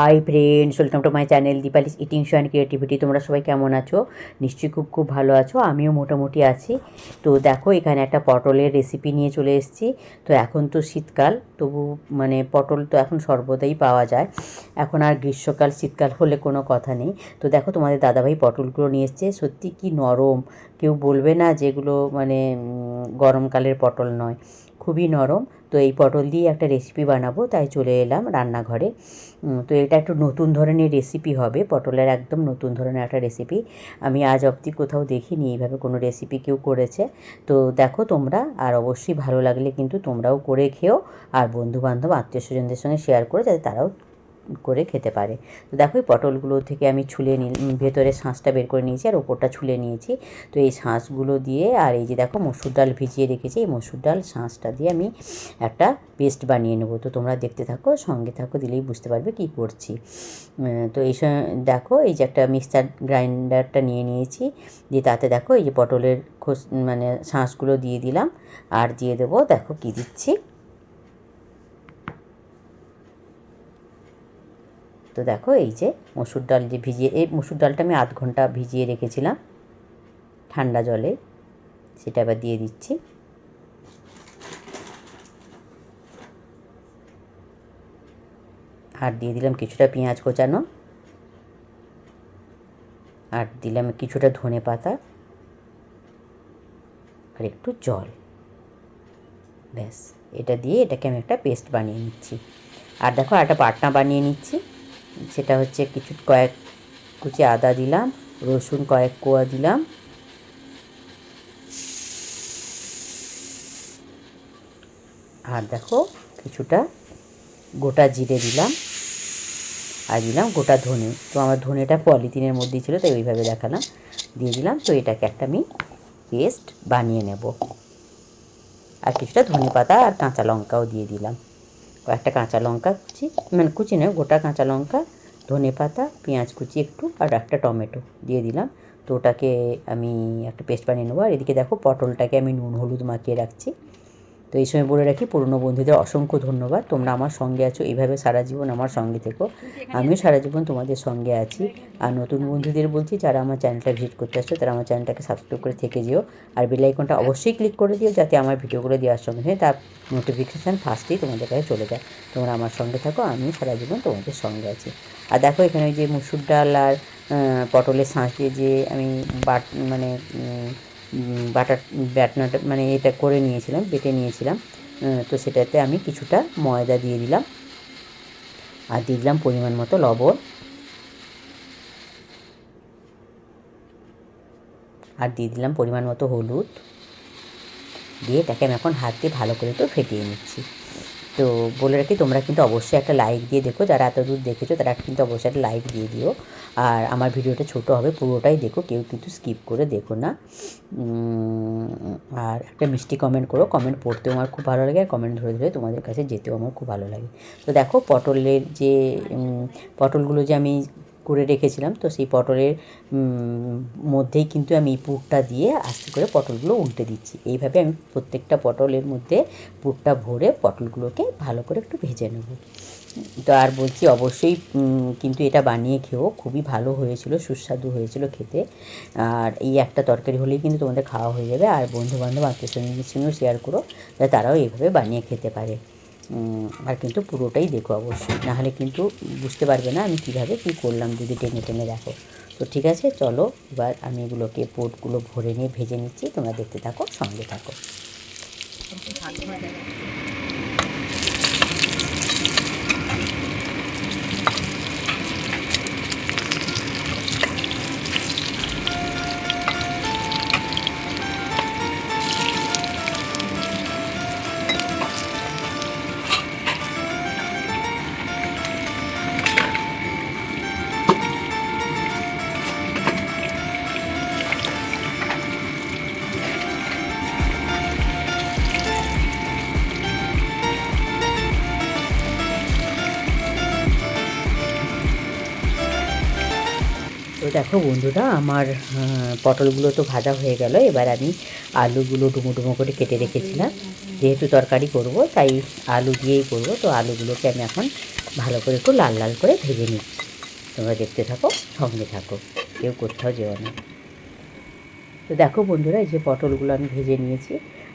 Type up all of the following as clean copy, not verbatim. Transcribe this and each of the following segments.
Hi friends, welcome to my channel Dipali's eating show and creativity. তোমরা সবাই কেমন আছো? নিশ্চয়ই খুব খুব ভালো আছো। আমিও মোটামুটি আছি। তো দেখো, এখানে একটা পটলের রেসিপি নিয়ে চলে এসেছি। তো এখন তো শীতকাল, তবু মানে পটল তো এখন সর্বদাই পাওয়া যায়। এখন আর গ্রীষ্মকাল শীতকাল হলে কোনো কথা নেই। তো দেখো, তোমাদের দাদাভাই পটলগুলো নিয়ে এসছে। সত্যি কি নরম, কেউ বলবে না যেগুলো মানে গরমকালের পটল নয়, খুবই নরম। তো এই পটল দিয়ে একটা রেসিপি বানাবো, তাই চলে এলাম রান্নাঘরে। তো এটা একটু নতুন ধরনের রেসিপি হবে, পটলের একদম নতুন ধরনের একটা রেসিপি। আমি আজ অবধি কোথাও দেখিনি এইভাবে কোনো রেসিপি কেউ করেছে। তো দেখো তোমরা, আর অবশ্যই ভালো লাগলে কিন্তু তোমরাও করে খেও, আর বন্ধুবান্ধব আত্মীয় স্বজনদের সঙ্গে শেয়ার করে যাতে তারাও করে খেতে পারে। তো দেখো, এই পটলগুলো থেকে আমি ছুলে ভেতরে শাঁসটা বের করে নিয়েছি আর ওপরটা ছুলে নিয়েছি। তো এই শাঁসগুলো দিয়ে, আর এই যে দেখো মসুর ডাল ভিজিয়ে রেখেছি, এই মসুর ডাল শাঁসটা দিয়ে আমি একটা পেস্ট বানিয়ে নেবো। তো তোমরা দেখতে থাকো, সঙ্গে থাকো, দিলেই বুঝতে পারবে কি করছি। তো এই দেখো, এই যে একটা মিক্সচার গ্রাইন্ডারটা নিয়ে নিয়েছি, দিয়ে তাতে দেখো এই যে পটলের মানে শাঁসগুলো দিয়ে দিলাম, আর দিয়ে দেবো, দেখো কি দিচ্ছি। তো দেখো, এই যে মসুর ডাল যে ভিজিয়ে, এই মসুর ডালটা আমি আধ ঘন্টা ভিজিয়ে রেখেছিলাম ঠান্ডা জলে, সেটা আবার দিয়ে দিচ্ছি। আর দিয়ে দিলাম কিছুটা পেঁয়াজ কোচানো, আর দিলাম কিছুটা ধনে পাতা, আর একটু জল। ব্যাস, এটা দিয়ে এটাকে আমি একটা পেস্ট বানিয়ে নিচ্ছি। আর দেখো, একটা বাটনা বানিয়ে নিচ্ছি। সেটা হচ্ছে কয়েক কুচি আদা দিলাম, রসুন কয়েক কোয়া দিলাম, আর দেখো কিছুটা গোটা জিরে দিলাম, আর দিলাম গোটা ধনে। তো আমার ধনেটা পলিথিনের মধ্যেই ছিল, তাই ওইভাবে দেখালাম, দিয়ে দিলাম। তো এটাকে একটা আমি পেস্ট বানিয়ে নেব। আর কিছুটা ধনে পাতা আর কাঁচা লঙ্কাও দিয়ে দিলাম, কয়েকটা কাঁচা লঙ্কা কুচি, মানে কুচি নয়, গোটা কাঁচা লঙ্কা, ধনে পাতা, পেঁয়াজ কুচি একটু, আর একটা টমেটো দিয়ে দিলাম। তো ওটাকে আমি একটা পেস্ট বানিয়ে নেবো। আর এদিকে দেখো, পটলটাকে আমি নুন হলুদ মাখিয়ে রাখছি। তো এই সময় বলে রাখি, পুরনো বন্ধুদের অসংখ্য ধন্যবাদ, তোমরা আমার সঙ্গে আছো, এইভাবে সারা জীবন আমার সঙ্গে থেকো, আমিও সারা জীবন তোমাদের সঙ্গে আছি। আর নতুন বন্ধুদের বলছি, যারা আমার চ্যানেলটা ভিজিট করতে আসছো, তারা আমার চ্যানেলটাকে সাবস্ক্রাইব করে থেকে যেও, আর বেল আইকনটা অবশ্যই ক্লিক করে দিও, যাতে আমার ভিডিওগুলো দেওয়ার সঙ্গে সঙ্গে তার নোটিফিকেশান ফার্স্টেই তোমাদের কাছে চলে যায়। তোমরা আমার সঙ্গে থাকো, আমিও সারা জীবন তোমাদের সঙ্গে আছি। আর দেখো, এখানে ওই যে মুসুর ডাল আর পটলের শাঁস দিয়ে যে আমি মানে ব্যাটনাটা মানে এটা করে নিয়েছিলাম, বেটে নিয়েছিলাম। তো সেটাতে আমি কিছুটা ময়দা দিয়ে দিলাম, আর দিয়ে দিলাম পরিমাণ মতো লবণ, আর দিয়ে দিলাম পরিমাণ মতো হলুদ, দিয়ে এটাকে আমি এখন হাত দিয়ে ভালো করে একটু ফেটিয়ে নিচ্ছি। তো বলে রাখি, তোমরা কিন্তু অবশ্যই একটা লাইক দিয়ে দেখো, যারা এত দূর দেখেছো তারা কিন্তু অবশ্যই একটা লাইক দিয়ে দিও। আর আমার ভিডিওটা ছোটো হবে, পুরোটাই দেখো, কেউ কিন্তু স্কিপ করে দেখো না। আর একটা মিষ্টি কমেন্ট করো, কমেন্ট পড়তেও আমার খুব ভালো লাগে, আর কমেন্ট ধরে ধরে তোমাদের কাছে যেতেও আমার খুব ভালো লাগে। তো দেখো, পটলের যে পটলগুলো যে আমি করে রেখেছিলাম, তো সেই পটলের মধ্যেই কিন্তু আমি এই পুরটা দিয়ে আস্তে করে পটলগুলো উল্টে দিচ্ছি। এইভাবে আমি প্রত্যেকটা পটলের মধ্যে পুরটা ভরে পটলগুলোকে ভালো করে একটু ভেজে নেব। তো আর বলছি, অবশ্যই কিন্তু এটা বানিয়ে খেও, খুবই ভালো হয়েছিল, সুস্বাদু হয়েছিল খেতে। আর এই একটা তরকারি হলেই কিন্তু তোমাদের খাওয়া হয়ে যাবে। আর বন্ধুবান্ধব আত্মীয় স্বজনদের সঙ্গেও শেয়ার করো, যাতে তারাও এইভাবে বানিয়ে খেতে পারে। আর কিন্তু পুরোটাই দেখো অবশ্যই, নাহলে কিন্তু বুঝতে পারবে না আমি কীভাবে কী করলাম, যদি টেনে টেনে দেখো। তো ঠিক আছে, চলো এবার আমি এগুলোকে পোটগুলো ভরে নিয়ে ভেজে নিচ্ছি, তোমরা দেখতে থাকো, সঙ্গে থাকো। তো দেখো বন্ধুরা, আমার পটলগুলো তো ভাজা হয়ে গেল। এবার আমি আলুগুলো ডুমো ডুমো করে কেটে রেখেছিলাম, যেহেতু তরকারি করব তাই আলু দিয়েই করব। তো আলুগুলোকে আমি এখন ভালো করে একটু লাল লাল করে ভেজে নিচ্ছি। তোমরা দেখতে থাকো, সঙ্গে থাকো, কেউ কোথাও যেও না। তো দেখো বন্ধুরা, এই যে পটলগুলো আমি ভেজে নিয়েছি,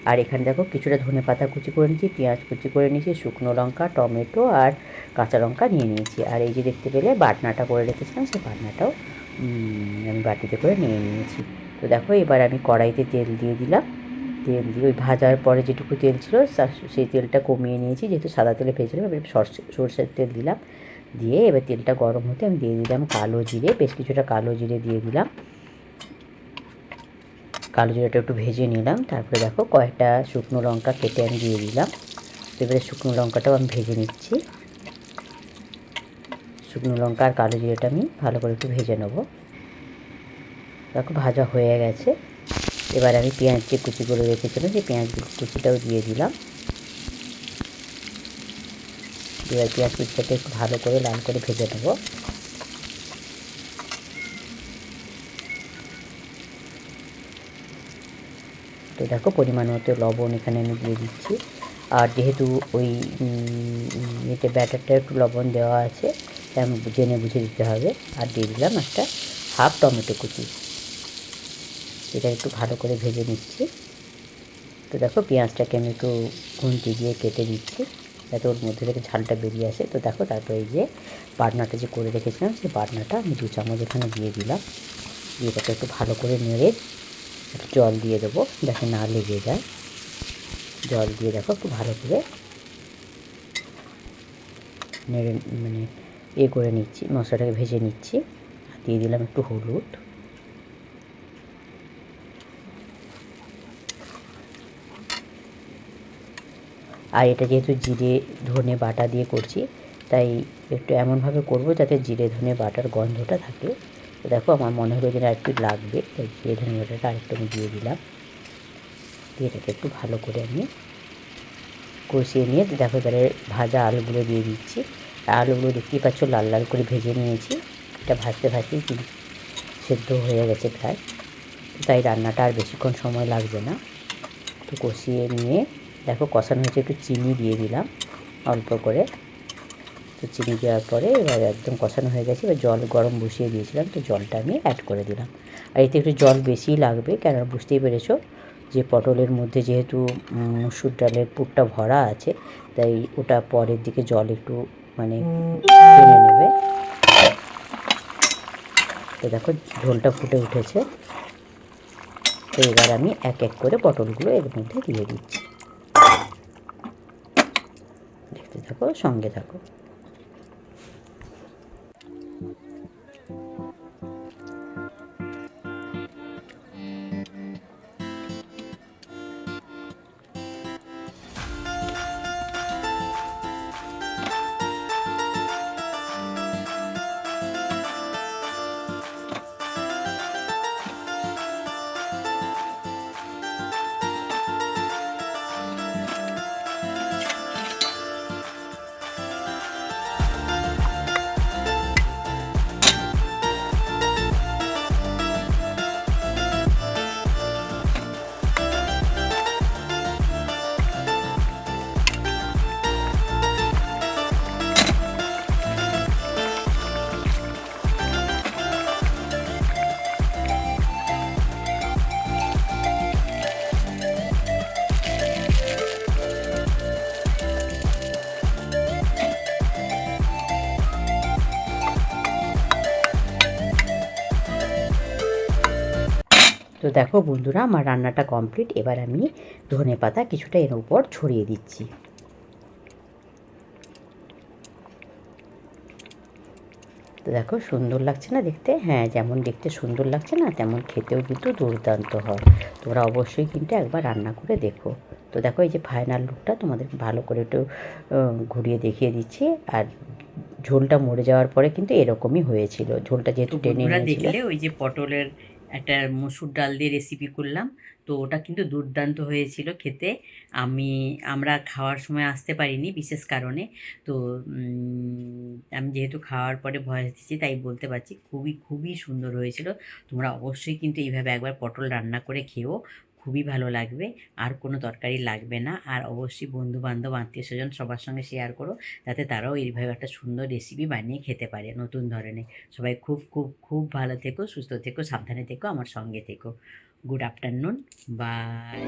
আর এখানে দেখো কিছুটা ধনেপাতা কুচি করে নিয়েছি, পেঁয়াজ কুচি করে নিয়েছি, শুকনো লঙ্কা, টমেটো আর কাঁচা লঙ্কা নিয়ে নিয়েছি। আর এই যে দেখতে পেলে বাটনাটা করে রেখেছিলাম, সেই বাটনাটাও আমি বাটিতে করে নিয়ে নিয়েছি। তো দেখো এবার আমি কড়াইতে তেল দিয়ে দিলাম। তেল দিয়ে ওই ভাজার পরে যেটুকু তেল ছিল সেই তেলটা কমিয়ে নিয়েছি, যেহেতু সাদা তেলে ভেজেছিলাম। এবার সর্ষের তেল দিলাম, দিয়ে এবার তেলটা গরম হতে আমি দিয়ে দিলাম কালো জিরে, বেশ কিছুটা কালো জিরে দিয়ে দিলাম। কালো জিরাটা একটু ভেজে নিলাম, তারপরে দেখো কয়েকটা শুকনো লঙ্কা কেটে আমি দিয়ে দিলাম। তো এবারে শুকনো লঙ্কাটাও আমি ভেজে নিচ্ছি। শুকনো লঙ্কা আর কালো জিরাটা আমি ভালো করে একটু ভেজে নেবো। দেখো ভাজা হয়ে গেছে। এবার আমি পেঁয়াজ যে কুচি করে রেখেছিলাম, সেই পেঁয়াজ কুচিটাও দিয়ে দিলাম। এবার পেঁয়াজ কুচিটাকে একটু ভালো করে লাল করে ভেজে নেবো। তো দেখো পরিমাণ মতো লবণ এখানে আমি দিয়ে দিচ্ছি। আর যেহেতু ওই এতে ব্যাটারটা একটু লবণ দেওয়া আছে, তাই জেনে বুঝে দিতে হবে। আর দিয়ে দিলাম একটা হাফ টমেটো কুচি। এটা একটু ভালো করে ভেজে নিচ্ছি। তো দেখো পেঁয়াজটাকে আমি একটু খুন্তি দিয়ে কেটে দিচ্ছি, যাতে ওর মধ্যে থেকে ঝালটা বেরিয়ে আসে। তো দেখো তারপরে এই যে বাটনাটা যে করে রেখেছিলাম, সেই বাটনাটা আমি 2 চামচ এখানে দিয়ে দিলাম। দিয়ে এটাকে একটু ভালো করে নেড়ে একটু জল দিয়ে দেবো, যাতে না লেগে যায়। জল দিয়ে দেখো একটু ভালো করে নেড়ে করে নিচ্ছি, মশলাটাকে ভেজে নিচ্ছি। দিয়ে দিলাম একটু হলুদ। আর এটা যেহেতু জিরে ধনে বাটা দিয়ে করছি, তাই একটু এমনভাবে করব যাতে জিরে ধনে বাটার গন্ধটা থাকে। তো দেখো আমার মনে হলো যে একটু লাগবে, তাই জিরে ধনে বাটাটা আরেকটু আমি দিয়ে দিলাম। দিয়ে এটাকে একটু ভালো করে আমি কষিয়ে নিয়ে দেখো এবারে ভাজা আলুগুলো দিয়ে দিচ্ছি। আলুগুলো দেখতেই পাচ্ছ লাল লাল করে ভেজে নিয়েছি। এটা ভাজতে ভাজতেই সেদ্ধ হয়ে গেছে প্রায়, তাই রান্নাটা আর বেশিক্ষণ সময় লাগবে না। একটু কষিয়ে নিয়ে দেখো কষানো হয়েছে, একটু চিনি দিয়ে দিলাম অল্প করে। তো চিনি দেওয়ার পরে এবার একদম কষানো হয়ে গেছে। এবার জল গরম বসিয়ে দিয়েছিলাম, তো জলটা আমি অ্যাড করে দিলাম। আর এতে একটু জল বেশিই লাগবে, কেন বুঝতেই পেরেছো যে পটলের মধ্যে যেহেতু মুসুর ডালের পুরটা ভরা আছে, তাই ওটা পরের দিকে জল একটু টেনে নেবে। তো দেখো ঝোলটা ফুটে উঠেছে। তো এবার আমি এক এক করে পটলগুলো এর মধ্যে দিয়ে দিচ্ছি। দেখতে থাকো, সঙ্গে থাকো। তো দেখো বন্ধুরা, আমার রান্নাটা কমপ্লিট। এবার আমি ধনেপাতা কিছুটা এর উপর ছড়িয়ে দিচ্ছি। তো দেখো সুন্দর লাগছে না দেখতে? হ্যাঁ, যেমন দেখতে সুন্দর লাগছে না, তেমন খেতেও কিন্তু দুর্দান্ত হয়। তোমরা অবশ্যই কিন্তু একবার রান্না করে দেখো। তো দেখো এই যে ফাইনাল লুকটা তোমাদেরকে ভালো করে একটু ঘুরিয়ে দেখিয়ে দিচ্ছি। আর ঝোলটা মরে যাওয়ার পরে কিন্তু এরকমই হয়েছিল, ঝোলটা যেহেতু টেনে নিয়েছিল। দেখলে ওই যে পটলের একটা মসুর ডাল দিয়ে রেসিপি করলাম, তো ওটা কিন্তু দুর্দান্ত হয়েছিল খেতে। আমি আমরা খাওয়ার সময় আসতে পারিনি বিশেষ কারণে। তো আমি যেহেতু খাওয়ার পরে ভয়েস দিচ্ছি, তাই বলতে পারছি খুবই খুবই সুন্দর হয়েছিল। তোমরা অবশ্যই কিন্তু এইভাবে একবার পটল রান্না করে খেও, খুবই ভালো লাগবে, আর কোনো তরকারি লাগবে না। আর অবশ্যই বন্ধু বান্ধব আত্মীয় স্বজন সবার সঙ্গে শেয়ার করো, যাতে তারাও এইভাবে একটা সুন্দর রেসিপি বানিয়ে খেতে পারে নতুন ধরনের। সবাই খুব খুব খুব ভালো থেকো, সুস্থ থেকো, সাবধানে থেকো, আমার সঙ্গে থেকো। Good afternoon, by.